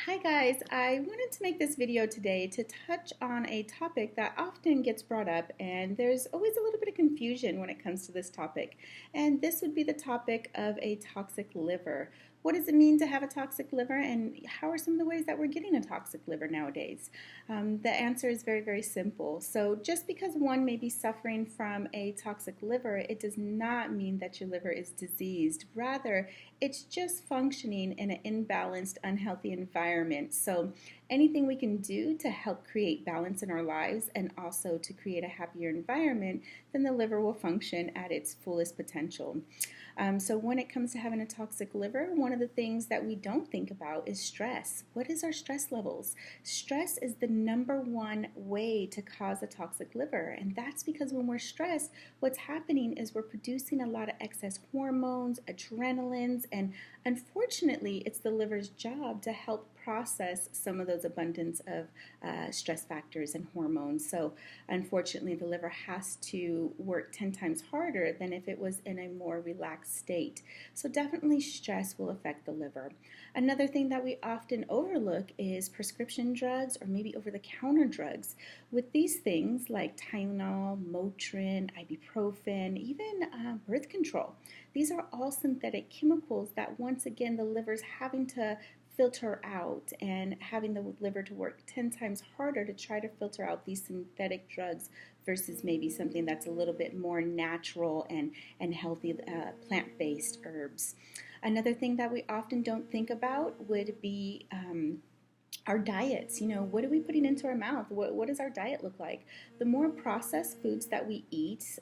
Hi guys, I wanted to make this video today to touch on a topic that often gets brought up, and there's always a little bit of confusion when it comes to this topic. And this would be the topic of a toxic liver. What does it mean to have a toxic liver, and how are some of the ways that we're getting a toxic liver nowadays? The answer is very, very simple. So just because one may be suffering from a toxic liver, it does not mean that your liver is diseased. Rather, it's just functioning in an imbalanced, unhealthy environment. So anything we can do to help create balance in our lives and also to create a happier environment, then the liver will function at its fullest potential. So when it comes to having a toxic liver, one of the things that we don't think about is stress. What is our stress levels? Stress is the number one way to cause a toxic liver, and that's because when we're stressed, what's happening is we're producing a lot of excess hormones, adrenalines, and unfortunately, it's the liver's job to help process some of those abundance of stress factors and hormones. So unfortunately, the liver has to work 10 times harder than if it was in a more relaxed state. So definitely stress will affect the liver. Another thing that we often overlook is prescription drugs or maybe over-the-counter drugs. With these things like Tylenol, Motrin, ibuprofen, even birth control, these are all synthetic chemicals that once again the liver's having to filter out and having the liver to work 10 times harder to try to filter out these synthetic drugs versus maybe something that's a little bit more natural and healthy plant-based herbs. Another thing that we often don't think about would be our diets. What are we putting into our mouth? What does our diet look like? The more processed foods that we eat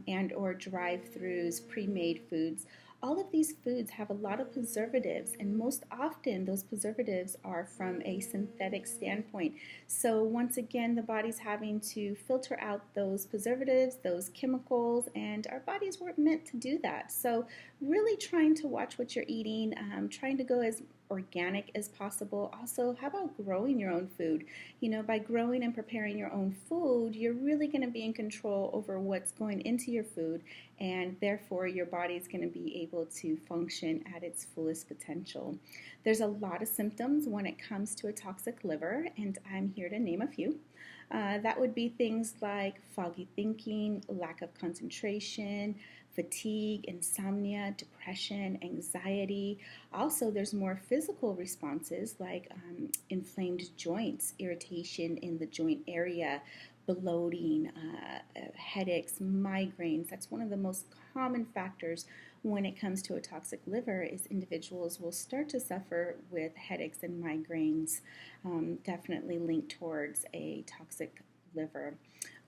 and or drive-throughs, pre-made foods, all of these foods have a lot of preservatives, and most often those preservatives are from a synthetic standpoint. So once again, the body's having to filter out those preservatives, those chemicals, and our bodies weren't meant to do that. So really trying to watch what you're eating, trying to go as organic as possible. Also, how about growing your own food? By growing and preparing your own food, you're really going to be in control over what's going into your food, and therefore your body's going to be able to function at its fullest potential. There's a lot of symptoms when it comes to a toxic liver, and I'm here to name a few. That would be things like foggy thinking, lack of concentration, fatigue, insomnia, depression, anxiety. Also, there's more physical responses like inflamed joints, irritation in the joint area, bloating, headaches, migraines. That's one of the most common factors when it comes to a toxic liver is individuals will start to suffer with headaches and migraines, definitely linked towards a toxic liver.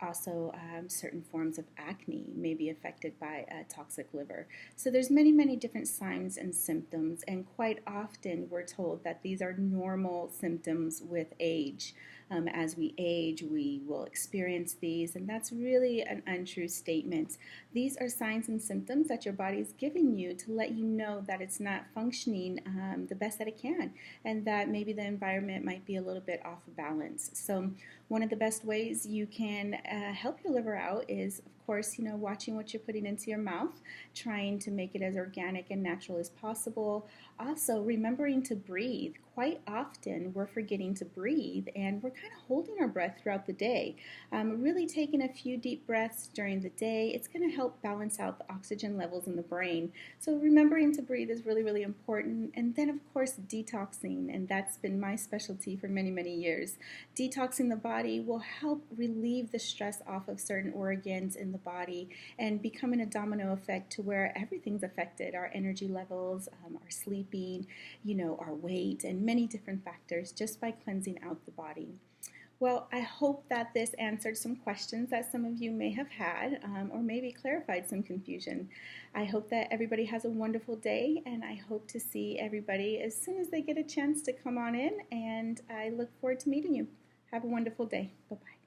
Also, certain forms of acne may be affected by a toxic liver. So there's many, many different signs and symptoms, and quite often we're told that these are normal symptoms with age. As we age, we will experience these, and that's really an untrue statement. These are signs and symptoms that your body is giving you to let you know that it's not functioning the best that it can, and that maybe the environment might be a little bit off balance. So one of the best ways you can help your liver out is, of course, watching what you're putting into your mouth, trying to make it as organic and natural as possible. Also, remembering to breathe. Quite often, we're forgetting to breathe, and we're kind of holding our breath throughout the day. Really taking a few deep breaths during the day, it's going to help balance out the oxygen levels in the brain. So remembering to breathe is really, really important. And then, of course, detoxing, and that's been my specialty for many, many years. Detoxing the body will help relieve the stress off of certain organs in the body and becoming a domino effect to where everything's affected, our energy levels, our sleeping, our weight, and many different factors just by cleansing out the body. Well, I hope that this answered some questions that some of you may have had or maybe clarified some confusion. I hope that everybody has a wonderful day, and I hope to see everybody as soon as they get a chance to come on in, and I look forward to meeting you. Have a wonderful day. Bye-bye.